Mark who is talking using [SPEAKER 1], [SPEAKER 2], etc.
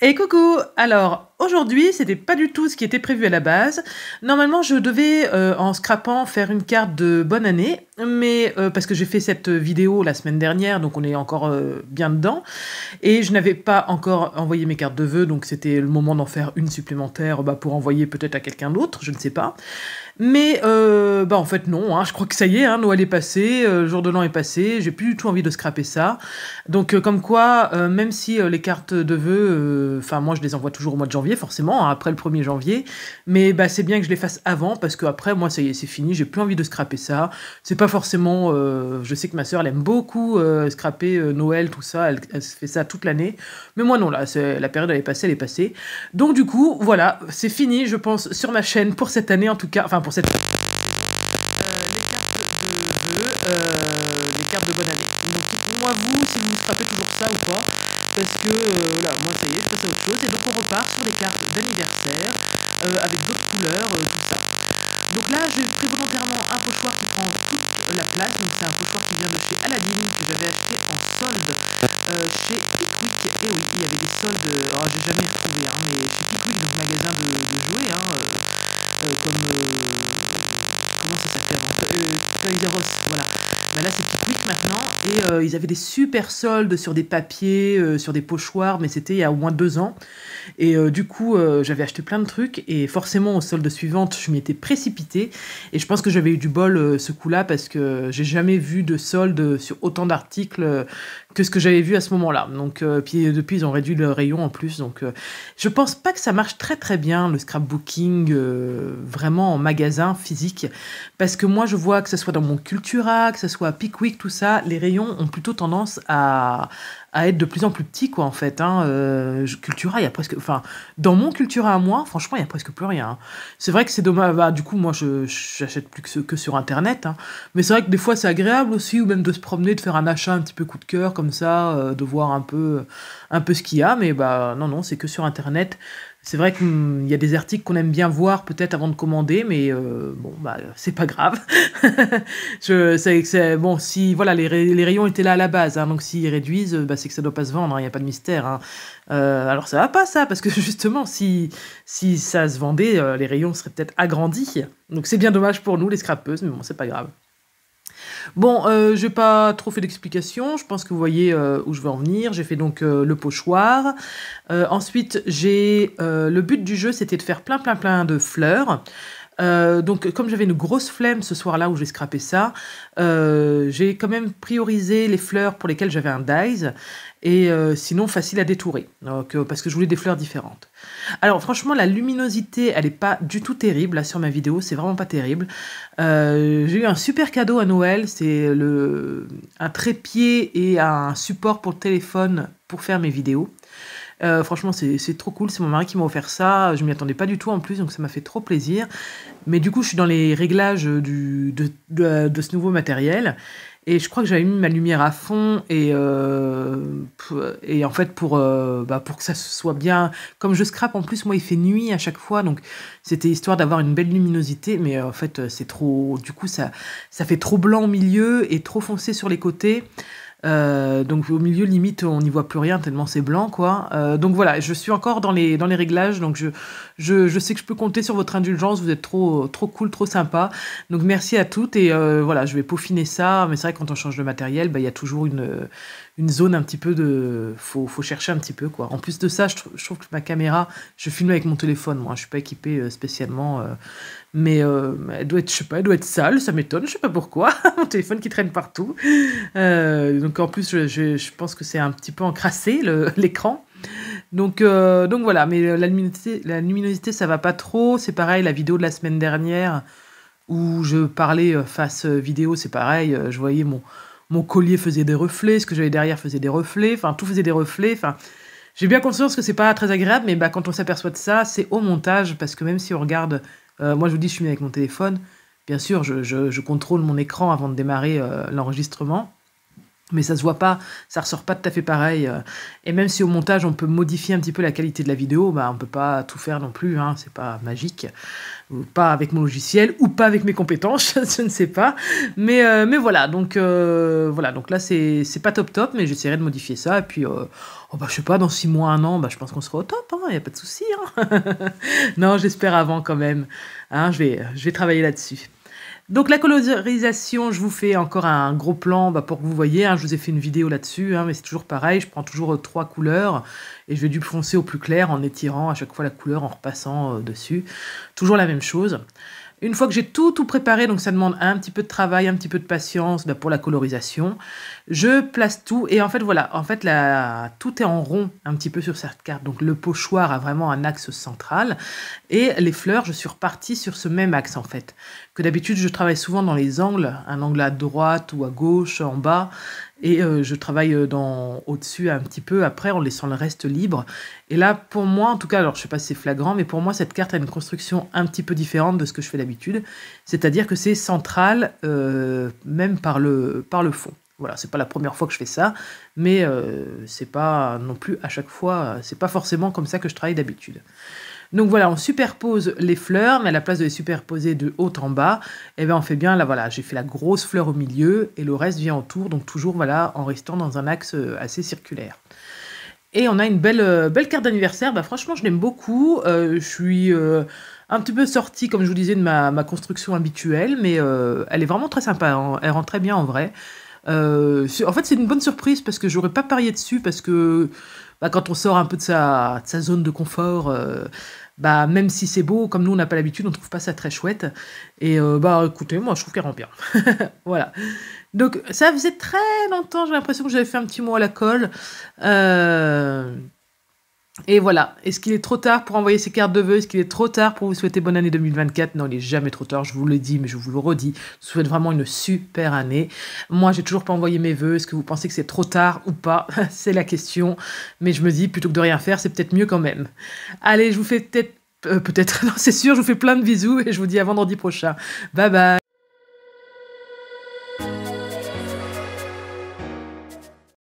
[SPEAKER 1] Et coucou! Alors, aujourd'hui, c'était pas du tout ce qui était prévu à la base. Normalement, je devais, en scrapant, faire une carte de bonne année, mais parce que j'ai fait cette vidéo la semaine dernière, donc on est encore bien dedans. Et je n'avais pas encore envoyé mes cartes de vœux, donc c'était le moment d'en faire une supplémentaire pour envoyer peut-être à quelqu'un d'autre, je ne sais pas. Mais en fait non, hein, je crois que ça y est, hein, Noël est passé, le jour de l'an est passé, j'ai plus du tout envie de scraper ça. Donc comme quoi, même si les cartes de vœux, enfin moi je les envoie toujours au mois de janvier forcément, hein, après le 1er janvier, mais c'est bien que je les fasse avant parce qu'après moi ça y est, c'est fini, j'ai plus envie de scraper ça. C'est pas forcément, je sais que ma sœur elle aime beaucoup scraper Noël, tout ça, elle se fait ça toute l'année, mais moi non, là, la période elle est passée, elle est passée. Donc du coup, voilà, c'est fini, je pense, sur ma chaîne pour cette année en tout cas, enfin pour cette les cartes de vœux, les cartes de bonne année. Donc dites-moi vous si vous scrapez toujours ça ou pas, parce que là, moi ça y est, je passe à autre chose, et donc on repart sur les cartes d'anniversaire, avec d'autres couleurs, tout ça. Donc là, j'ai pris volontairement un pochoir qui prend toute la place, donc c'est un pochoir qui vient de chez Aladdin, que j'avais acheté en solde chez Pickwick. Et oui, il y avait des soldes, alors j'ai jamais retrouvé, hein, mais chez Pickwick, donc magasin de jouets, hein, comme comment ça s'appelle Toys R Us, voilà. Là c'est Pickwick maintenant, et ils avaient des super soldes sur des papiers, sur des pochoirs, mais c'était il y a au moins 2 ans. Et du coup, j'avais acheté plein de trucs, et forcément, aux soldes suivantes, je m'y étais précipitée. Et je pense que j'avais eu du bol ce coup-là, parce que j'ai jamais vu de soldes sur autant d'articles que ce que j'avais vu à ce moment-là. Donc, puis depuis, ils ont réduit le rayon en plus. Donc, je pense pas que ça marche très très bien, le scrapbooking, vraiment en magasin physique. Parce que moi, je vois que ce soit dans mon Cultura, que ce soit à Pickwick, tout ça, les rayons ont plutôt tendance à être de plus en plus petits, quoi, en fait. Hein. Cultura, il y a presque... Enfin, dans mon Cultura à moi, franchement, il y a presque plus rien. Hein. C'est vrai que c'est dommage. Du coup, moi, j'achète plus que sur Internet. Hein. Mais c'est vrai que des fois, c'est agréable aussi, ou même de se promener, de faire un achat un petit peu coup de cœur, comme ça, de voir un peu ce qu'il y a. Mais non, c'est que sur Internet. C'est vrai qu'il y a des articles qu'on aime bien voir peut-être avant de commander, mais c'est pas grave. Bon, si voilà, les rayons étaient là à la base, hein, donc s'ils réduisent, c'est que ça doit pas se vendre, il n'y a pas de mystère. Hein. Alors ça va pas ça, parce que justement, si ça se vendait, les rayons seraient peut-être agrandis. Donc c'est bien dommage pour nous, les scrapeuses, mais bon, c'est pas grave. Bon, j'ai pas trop fait d'explications, je pense que vous voyez où je veux en venir. J'ai fait donc le pochoir. Ensuite, le but du jeu, c'était de faire plein de fleurs. Donc, comme j'avais une grosse flemme ce soir-là où j'ai scrappé ça, j'ai quand même priorisé les fleurs pour lesquelles j'avais un dies, et sinon facile à détourer, donc, parce que je voulais des fleurs différentes. Alors franchement, la luminosité, elle est pas du tout terrible, là sur ma vidéo, c'est vraiment pas terrible. J'ai eu un super cadeau à Noël, c'est un trépied et un support pour le téléphone pour faire mes vidéos. Franchement, c'est trop cool, c'est mon mari qui m'a offert ça, je m'y attendais pas du tout en plus, donc ça m'a fait trop plaisir. Mais du coup, je suis dans les réglages de ce nouveau matériel, et je crois que j'avais mis ma lumière à fond, et en fait, pour que ça soit bien... Comme je scrape, en plus, moi, il fait nuit à chaque fois, donc c'était histoire d'avoir une belle luminosité, mais en fait, c'est trop... Du coup, ça fait trop blanc au milieu et trop foncé sur les côtés. Donc au milieu, limite, on n'y voit plus rien tellement c'est blanc, quoi. Donc voilà, je suis encore dans les réglages, donc je sais que je peux compter sur votre indulgence, vous êtes trop cool, trop sympa. Donc merci à toutes, et voilà, je vais peaufiner ça, mais c'est vrai que quand on change de matériel, il y a toujours une zone un petit peu de... Faut chercher un petit peu, quoi. En plus de ça, je trouve que ma caméra, je filme avec mon téléphone, moi, je suis pas équipée spécialement... mais elle doit être, je sais pas, elle doit être sale, ça m'étonne, je sais pas pourquoi. Mon téléphone qui traîne partout. Donc en plus, je pense que c'est un petit peu encrassé, l'écran. Donc voilà, mais la luminosité, ça va pas trop. C'est pareil, la vidéo de la semaine dernière, où je parlais face vidéo, c'est pareil. Je voyais mon collier faisait des reflets, ce que j'avais derrière faisait des reflets, enfin tout faisait des reflets, enfin... J'ai bien conscience que c'est pas très agréable, mais quand on s'aperçoit de ça, c'est au montage, parce que même si on regarde... moi, je vous dis, je suis avec mon téléphone. Bien sûr, je contrôle mon écran avant de démarrer l'enregistrement. Mais ça se voit pas, ça ressort pas tout à fait pareil. Et même si au montage on peut modifier un petit peu la qualité de la vidéo, bah on peut pas tout faire non plus, hein, c'est pas magique. Ou pas avec mon logiciel, ou pas avec mes compétences, je ne sais pas. Mais voilà, donc là c'est pas top top, mais j'essaierai de modifier ça. Et puis, oh, bah, je sais pas, dans 6 mois, 1 an, bah, je pense qu'on sera au top, hein, y a pas de souci. Hein. Non, j'espère avant quand même. Hein, je vais travailler là-dessus. Donc la colorisation, je vous fais encore un gros plan bah, pour que vous voyez, hein, je vous ai fait une vidéo là-dessus, hein, mais c'est toujours pareil, je prends toujours 3 couleurs et je vais du foncer au plus clair en étirant à chaque fois la couleur, en repassant dessus. Toujours la même chose. Une fois que j'ai tout préparé, donc ça demande un petit peu de travail, un petit peu de patience bah, pour la colorisation, je place tout et en fait voilà, tout est en rond un petit peu sur cette carte. Donc le pochoir a vraiment un axe central et les fleurs, je suis repartie sur ce même axe en fait. Que d'habitude, je travaille souvent dans les angles, un angle à droite ou à gauche, en bas, et je travaille au-dessus un petit peu après en laissant le reste libre. Et là, pour moi, en tout cas, alors je sais pas si c'est flagrant, mais pour moi, cette carte a une construction un petit peu différente de ce que je fais d'habitude. C'est-à-dire que c'est central, même par le fond. Voilà, c'est pas la première fois que je fais ça, mais c'est pas non plus à chaque fois, c'est pas forcément comme ça que je travaille d'habitude. Donc voilà, on superpose les fleurs, mais à la place de les superposer de haut en bas, eh bien on fait bien, là voilà, j'ai fait la grosse fleur au milieu et le reste vient autour, donc toujours voilà, en restant dans un axe assez circulaire. Et on a une belle carte d'anniversaire, bah, franchement je l'aime beaucoup, je suis un petit peu sortie, comme je vous disais, de ma construction habituelle, mais elle est vraiment très sympa, hein, elle rend très bien en vrai. En fait c'est une bonne surprise parce que j'aurais pas parié dessus, parce que bah, quand on sort un peu de sa zone de confort, bah, même si c'est beau, comme nous on n'a pas l'habitude, on trouve pas ça très chouette. Et bah écoutez, moi je trouve qu'elle rend bien. Voilà. Donc ça faisait très longtemps, j'ai l'impression que j'avais fait un petit mot à la colle. Et voilà. Est-ce qu'il est trop tard pour envoyer ces cartes de vœux? Est-ce qu'il est trop tard pour vous souhaiter bonne année 2024? Non, il n'est jamais trop tard, je vous le dis, mais je vous le redis. Je vous souhaite vraiment une super année. Moi, j'ai toujours pas envoyé mes vœux. Est-ce que vous pensez que c'est trop tard ou pas? C'est la question. Mais je me dis, plutôt que de rien faire, c'est peut-être mieux quand même. Allez, je vous fais peut-être, non, c'est sûr, je vous fais plein de bisous et je vous dis à vendredi prochain. Bye bye.